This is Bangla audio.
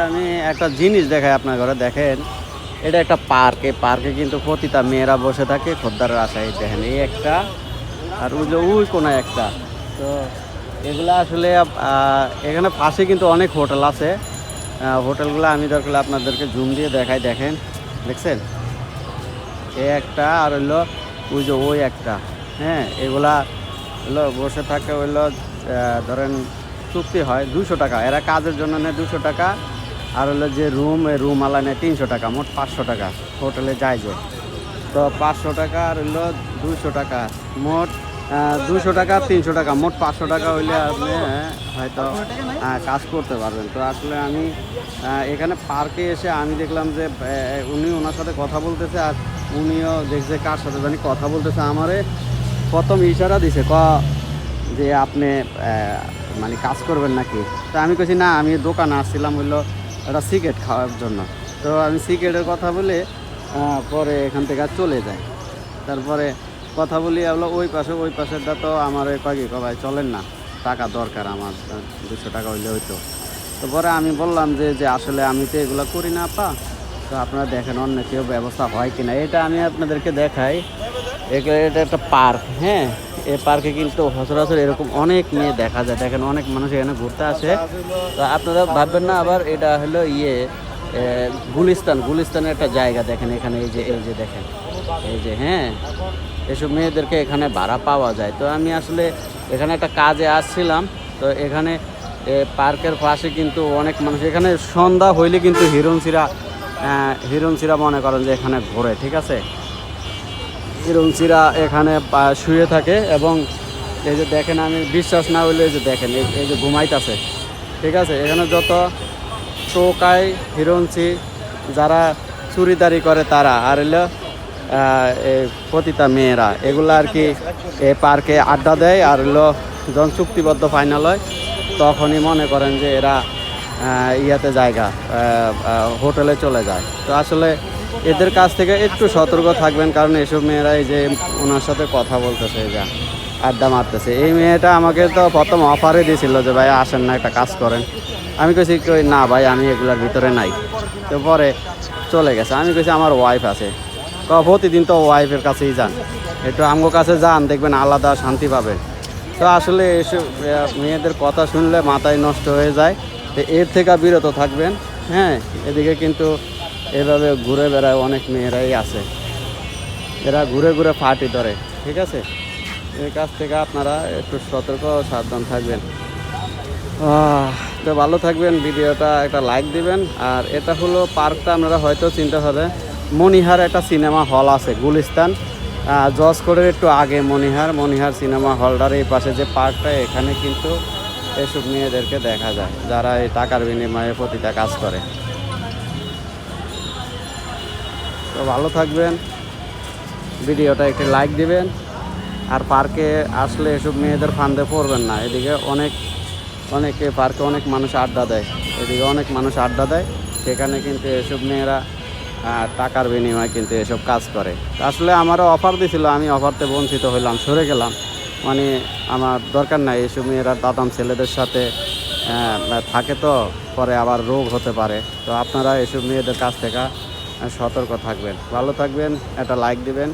আমি একটা জিনিস দেখাই আপনার ঘরে দেখেন, এটা একটা পার্ক। এই পার্কে কিন্তু প্রতিটা মেয়েরা বসে থাকে খদ্দারের আশায়। দেখেন এই একটা, আর ওই যে ওই কোনো একটা। তো এগুলা আসলে এখানে পাশে কিন্তু অনেক হোটেল আছে। হোটেলগুলো আমি দরকার আপনাদেরকে জুম দিয়ে দেখাই। দেখেন, দেখছেন এই একটা, আর হইলো ওই যে ওই একটা। হ্যাঁ, এগুলা হলো বসে থাকে হইলো ধরেন চুক্তি হয় 200 টাকা, এরা কাজের জন্য নেয় 200 টাকা। আর হলো যে রুম আলা নেয় 300 টাকা, মোট 500 টাকা হোটেলে যায় যে। তো 500 টাকা আর হইলো 200 টাকা, মোট 200 টাকা 300 টাকা, মোট 500 টাকা হইলে আপনি হয়তো কাজ করতে পারবেন। তো আসলে আমি এখানে পার্কে এসে আমি দেখলাম যে উনি ওনার সাথে কথা বলতেছে, আর উনিও দেখছে কার সাথে জানি কথা বলতেছে। আমারে প্রথম ইশারা দিছে যে আপনি মানে কাজ করবেন নাকি। তো আমি কইছি না, আমি দোকানে আসছিলাম হইলো একটা সিগারেট খাওয়ার জন্য। তো আমি সিগারেটের কথা বলে পরে এখান থেকে চলে যাই। তারপরে কথা বলি হলো ওই পাশেরটা। তো আমার কয়েক ভাই চলেন না, টাকা দরকার আমার, 200 টাকা হইলে হইতো। তো পরে আমি বললাম যে আসলে আমি তো এগুলো করি না আপা, তো আপনারা দেখেন অন্য কেউ ব্যবস্থা হয় কিনা। এটা আমি আপনাদেরকে দেখাই। এটা একটা পার্ক। হ্যাঁ, এই পার্কে কিন্তু সচরাচর এরকম অনেক মেয়ে দেখা যায়। দেখেন অনেক মানুষ এখানে ঘুরতে আসে। তো আপনারা ভাববেন না আবার এটা হলো গুলিস্তানের একটা জায়গা। দেখেন এখানে এই যে দেখেন এই যে, হ্যাঁ, এসব মেয়েদেরকে এখানে ভাড়া পাওয়া যায়। তো আমি আসলে এখানে একটা কাজে আসছিলাম। তো এখানে পার্কের পাশে কিন্তু অনেক মানুষ, এখানে সন্ধ্যা হইলে কিন্তু হিরণসিরা মনে করেন যে এখানে ঘোরে। ঠিক আছে, হিরণসিরা এখানে শুয়ে থাকে। এবং এই যে দেখেন, আমি বিশ্বাস না হইলে এই যে দেখেন এই যে ঘুমাইতেছে। ঠিক আছে, এখানে যত টোকাই হিরণসি যারা চুরিদারি করে তারা, আর হলো প্রতিটা মেয়েরা, এগুলো আর কি এই পার্কে আড্ডা দেয়। আর হলো যখন চুক্তিবদ্ধ ফাইনাল হয় তখনই মনে করেন যে এরা হোটেলে চলে যায়। তো আসলে এদের কাছ থেকে একটু সতর্ক থাকবেন, কারণ এসব মেয়েরা এই যে ওনার সাথে কথা বলতেছে, যা আড্ডা মারতেছে। এই মেয়েটা আমাকে তো প্রথম অফারে দিয়েছিল যে ভাই আসেন না, একটা কাজ করেন। আমি কইছি না ভাই, আমি এগুলার ভিতরে নাই। তো পরে চলে গেছে। আমি কইছি আমার ওয়াইফ আছে। প্রতিদিন তো ওয়াইফের কাছেই যান, একটু আমগো কাছে যান, দেখবেন আলাদা শান্তি পাবেন। তো আসলে এসব মেয়েদের কথা শুনলে মাথায় নষ্ট হয়ে যায়। তো এর থেকে বিরত থাকবেন। হ্যাঁ, এদিকে কিন্তু এভাবে ঘুরে বেড়ায় অনেক মেয়েরাই আছে, এরা ঘুরে ঘুরে ফাটি ধরে। ঠিক আছে, এর কাছ থেকে আপনারা একটু সতর্ক সাবধান থাকবেন। তো ভালো থাকবেন, ভিডিওটা একটা লাইক দিবেন। আর এটা হলো পার্কটা, আপনারা হয়তো চিন্তা হবে মনিহার একটা সিনেমা হল আছে গুলিস্তান, জজকোর্টের একটু আগে মনিহার সিনেমা হলটার এই পাশে যে পার্কটা, এখানে কিন্তু এসব মেয়েদেরকে দেখা যায় যারা এই টাকার বিনিময়ে প্রতিটা কাজ করে। তো ভালো থাকবেন, ভিডিওটা একটু লাইক দিবেন। আর পার্কে আসলে এসব মেয়েদের ফান্দে পড়বেন না। এদিকে অনেকে পার্কে অনেক মানুষ আড্ডা দেয়, এদিকে অনেক মানুষ আড্ডা দেয়, সেখানে কিন্তু এসব মেয়েরা টাকার বিনিময়ে কিন্তু এসব কাজ করে। আসলে আমারও অফার দিছিল, আমি অফারতে বঞ্চিত হইলাম, সরে গেলাম। মানে আমার দরকার নাই, এসব মেয়েরা দাদাম ছেলেদের সাথে থাকে, তো পরে আবার রোগ হতে পারে। তো আপনারা এসব মেয়েদের কাছ থেকে সতর্ক থাকবেন। ভালো থাকবেন, একটা লাইক দিবেন।